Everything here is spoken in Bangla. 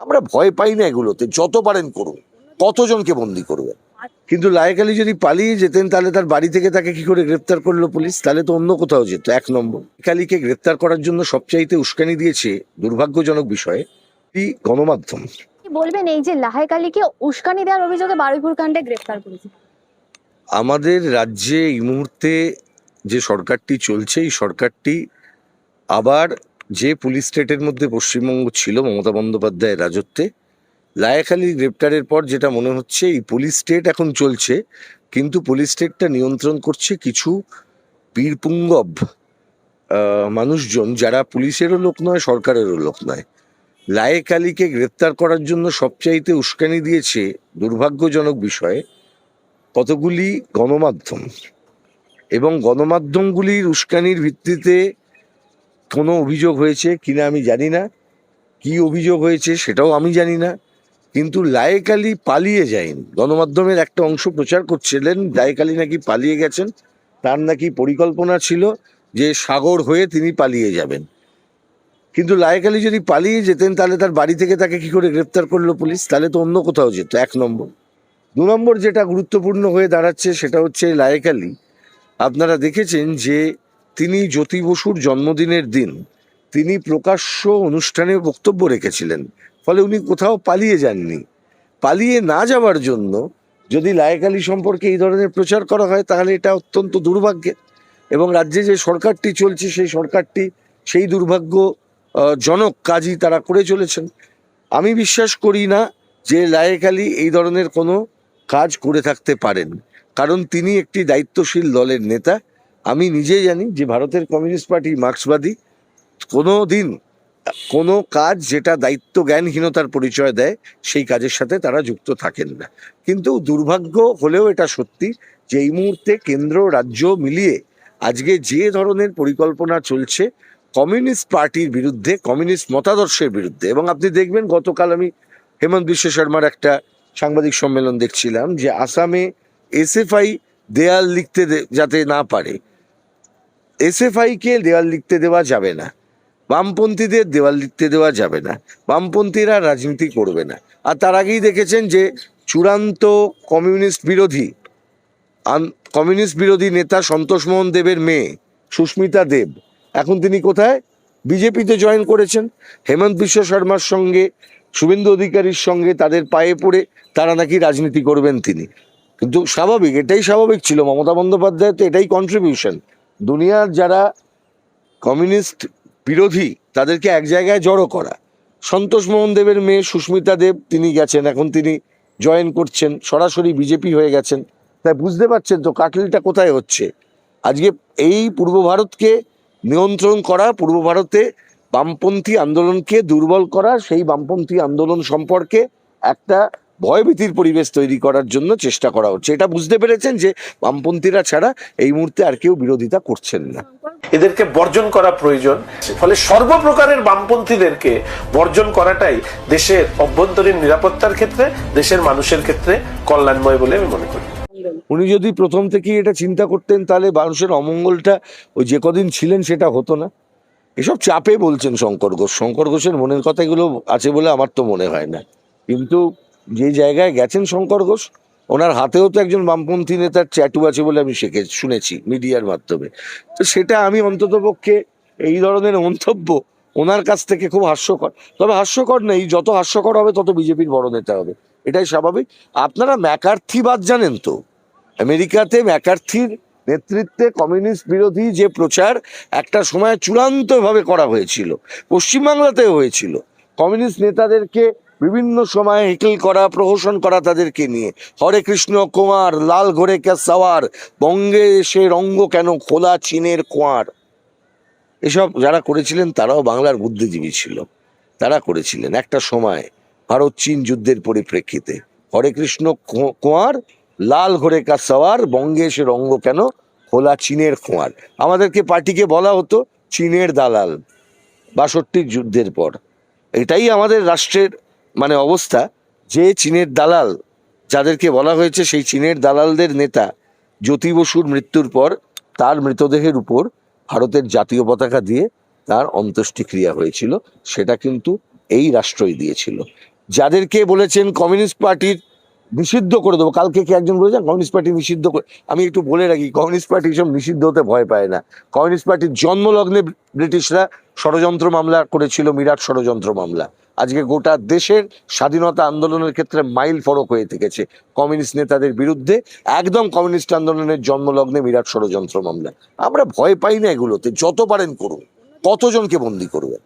আমরা ভয় পাই না এগুলোতে, যত পারেন করুন, কতজনকে বন্দি করবেন। কিন্তু লায়েক আলী যদি পালিয়ে যেতেন তাহলে তার বাড়ি থেকে তাকে কি করে গ্রেপ্তার করলো পুলিশ? তাহলে তো অন্য কোথাও যেত। এক নম্বর, লায়েক আলীকে গ্রেপ্তার করার জন্য সবচাইতে উস্কানি দিয়েছে দুর্ভাগ্যজনক বিষয়ে এই গণমাধ্যম। কি বলবেন এই যে লায়েক আলীকে উস্কানি দেওয়ার অভিযোগে বারুইপুর কাণ্ডে গ্রেপ্তার করেছে? আমাদের রাজ্যে এই মুহূর্তে যে সরকারটি চলছে, এই সরকারটি আবার যে পুলিশ স্টেটের মধ্যে পশ্চিমবঙ্গ ছিল মমতা বন্দ্যোপাধ্যায়ের রাজত্বে, লায়েক আলী গ্রেপ্তারের পর যেটা মনে হচ্ছে এই পুলিশ স্টেট এখন চলছে, কিন্তু পুলিশ স্টেটটা নিয়ন্ত্রণ করছে কিছু বীরপুঙ্গব মানুষজন, যারা পুলিশেরও লোক নয়, সরকারেরও লোক নয়। লায়েক আলীকে গ্রেপ্তার করার জন্য সবচাইতে উস্কানি দিয়েছে দুর্ভাগ্যজনক বিষয়ে কতগুলি গণমাধ্যম, এবং গণমাধ্যমগুলির উস্কানির ভিত্তিতে কোনো অভিযোগ হয়েছে কিনা আমি জানি না, কি অভিযোগ হয়েছে সেটাও আমি জানি না, কিন্তু লায়েক আলী পালিয়ে যায়নি। গণমাধ্যমের একটা অংশ প্রচার করছিলেন লায়েক আলী নাকি পালিয়ে গেছেন, তার নাকি পরিকল্পনা ছিল যে সাগর হয়ে তিনি পালিয়ে যাবেন। কিন্তু লায়েক আলী যদি পালিয়ে যেতেন তাহলে তার বাড়ি থেকে তাকে কি করে গ্রেপ্তার করলো পুলিশ? তাহলে তো অন্য কোথাও যেত। এক নম্বর। দু নম্বর যেটা গুরুত্বপূর্ণ হয়ে দাঁড়াচ্ছে সেটা হচ্ছে লায়েক আলী, আপনারা দেখেছেন যে তিনি জ্যোতি বসুর জন্মদিনের দিন তিনি প্রকাশ্য অনুষ্ঠানে বক্তব্য রেখেছিলেন, ফলে উনি কোথাও পালিয়ে যাননি। পালিয়ে না যাওয়ার জন্য যদি লায়েক আলী সম্পর্কে এই ধরনের প্রচার করা হয় তাহলে এটা অত্যন্ত দুর্ভাগ্যের, এবং রাজ্যে যে সরকারটি চলছে সেই সরকারটি সেই দুর্ভাগ্য জনক কাজই তারা করে চলেছেন। আমি বিশ্বাস করি না যে লায়েক আলী এই ধরনের কোনো কাজ করে থাকতে পারেন, কারণ তিনি একটি দায়িত্বশীল দলের নেতা। আমি নিজে জানি যে ভারতের কমিউনিস্ট পার্টি মার্ক্সবাদী, কোনো দিন কোনো কাজ যেটা দায়িত্ব জ্ঞানহীনতার পরিচয় দেয় সেই কাজের সাথে তারা যুক্ত থাকেন না। কিন্তু দুর্ভাগ্য হলেও এটা সত্যি যে এই মুহূর্তে কেন্দ্র রাজ্য মিলিয়ে আজকে যে ধরনের পরিকল্পনা চলছে কমিউনিস্ট পার্টির বিরুদ্ধে, কমিউনিস্ট মতাদর্শের বিরুদ্ধে, এবং আপনি দেখবেন গতকাল আমি হেমন্ত বিশ্ব শর্মার একটা সাংবাদিক সম্মেলন দেখছিলাম যে আসামে এসএফআই দেয়াল লিখতে যাতে না পারে, এসএফআই কে দেওয়াল লিখতে দেওয়া যাবে না, বামপন্থীদের দেওয়াল লিখতে দেওয়া যাবে না, বামপন্থীরা রাজনীতি করবে না। আর তার আগেই দেখেছেন যে চূড়ান্ত কমিউনিস্ট বিরোধী নেতা সন্তোষ মোহন দেবের মেয়ে সুস্মিতা দেব, এখন তিনি কোথায়? বিজেপিতে জয়েন করেছেন। হেমন্ত বিশ্ব শর্মার সঙ্গে, শুভেন্দু অধিকারীর সঙ্গে তাদের পায়ে পড়ে তারা নাকি রাজনীতি করবেন তিনি। কিন্তু স্বাভাবিক, এটাই স্বাভাবিক ছিল। মমতা বন্দ্যোপাধ্যায় তো এটাই কন্ট্রিবিউশন, দুনিয়ার যারা কমিউনিস্ট বিরোধী তাদেরকে এক জায়গায় জড়ো করা। সন্তোষ মোহন দেবের মেয়ে সুস্মিতা দেব তিনি গেছেন, এখন তিনি জয়েন করছেন, সরাসরি বিজেপি হয়ে গেছেন। তাই বুঝতে পারছেন তো কাটলিটা কোথায় হচ্ছে। আজকে এই পূর্ব ভারতকে নিয়ন্ত্রণ করা, পূর্ব ভারতে বামপন্থী আন্দোলনকে দুর্বল করা, সেই বামপন্থী আন্দোলন সম্পর্কে একটা ভয়ভীতির পরিবেশ তৈরি করার জন্য চেষ্টা করা হচ্ছে। এটা বুঝতে পেরেছেন যে বামপন্থীরা ছাড়া এই মুহূর্তে আর কেউ বিরোধিতা করছেন না। এদেরকে বর্জন করা প্রয়োজন। ফলে সর্বপ্রকারের বামপন্থীদেরকে বর্জন করাটাই দেশের অভ্যন্তরীণ নিরাপত্তার ক্ষেত্রে, দেশের মানুষের ক্ষেত্রে কল্যাণময় বলে আমি মনে করি। উনি যদি প্রথম থেকেই এটা চিন্তা করতেন তাহলে মানুষের অমঙ্গলটা ওই যে কদিন ছিলেন সেটা হতো না। এসব চাপে বলছেন শঙ্কর ঘোষ, শঙ্কর ঘোষের মনের কথাগুলো আছে বলে আমার তো মনে হয় না। কিন্তু যে জায়গায় গেছেন শঙ্কর ঘোষ, ওনার হাতেও তো একজন বামপন্থী নেতার ট্যাটু আছে বলে আমি শুনেছি মিডিয়ার মাধ্যমে। তো সেটা আমি অন্ততপক্ষে এই ধরনের মন্তব্য ওনার কাছ থেকে খুব হাস্যকর। তবে হাস্যকর নেই, যত হাস্যকর হবে তত বিজেপির বড় নেতা হবে, এটাই স্বাভাবিক। আপনারা ম্যাকার্থিবাদ জানেন তো, আমেরিকাতে ম্যাকার্থির নেতৃত্বে কমিউনিস্ট বিরোধী যে প্রচার একটা সময় চূড়ান্তভাবে করা হয়েছিল, পশ্চিমবাংলাতেও হয়েছিল। কমিউনিস্ট নেতাদেরকে বিভিন্ন সময় হেকেল করা, প্রহসন করা তাদেরকে নিয়ে, হরে কৃষ্ণ কুমার, লাল ঘোড়ে কে সাওয়ার, বঙ্গে এসে রঙ্গ কেন খোলা চীনের কোয়ার, এসব যারা করেছিলেন তারাও বাংলার বুদ্ধিজীবী ছিল। তারা করেছিলেন একটা সময় ভারত চীন যুদ্ধের পরিপ্রেক্ষিতে, হরে কৃষ্ণ কুমার, লাল ঘোড়ে কা সওয়ার, বঙ্গে এসে রঙ্গ কেন খোলা চীনের খোঁয়ার। আমাদেরকে পার্টিকে বলা হতো চীনের দালাল ৬২ যুদ্ধের পর। এটাই আমাদের রাষ্ট্রের অবস্থা, যে চীনের দালাল যাদেরকে বলা হয়েছে, সেই চীনের দালালদের নেতা জ্যোতি বসুর মৃত্যুর পর তার মৃতদেহের উপর ভারতের জাতীয় পতাকা দিয়ে তার অন্ত্যেষ্টিক্রিয়া হয়েছিল। সেটা কিন্তু এই রাষ্ট্রই দিয়েছিল। যাদেরকে বলেছেন কমিউনিস্ট পার্টির নিষিদ্ধ করে দেবো, কালকে কি একজন বলেছেন কমিউনিস্ট পার্টি নিষিদ্ধ করে, আমি একটু বলে রাখি কমিউনিস্ট পার্টি সব নিষিদ্ধ হতে ভয় পায় না। কমিউনিস্ট পার্টির জন্মলগ্নে ব্রিটিশরা ষড়যন্ত্র মামলা করেছিল, বিরাট ষড়যন্ত্র মামলা। আজকে গোটা দেশের স্বাধীনতা আন্দোলনের ক্ষেত্রে মাইল ফরক হয়ে থেকেছে কমিউনিস্ট নেতাদের বিরুদ্ধে, একদম কমিউনিস্ট আন্দোলনের জন্মলগ্নে বিরাট ষড়যন্ত্র মামলা। আমরা ভয় পাই না এগুলোতে, যত পারেন করুন, কতজনকে বন্দি করবেন।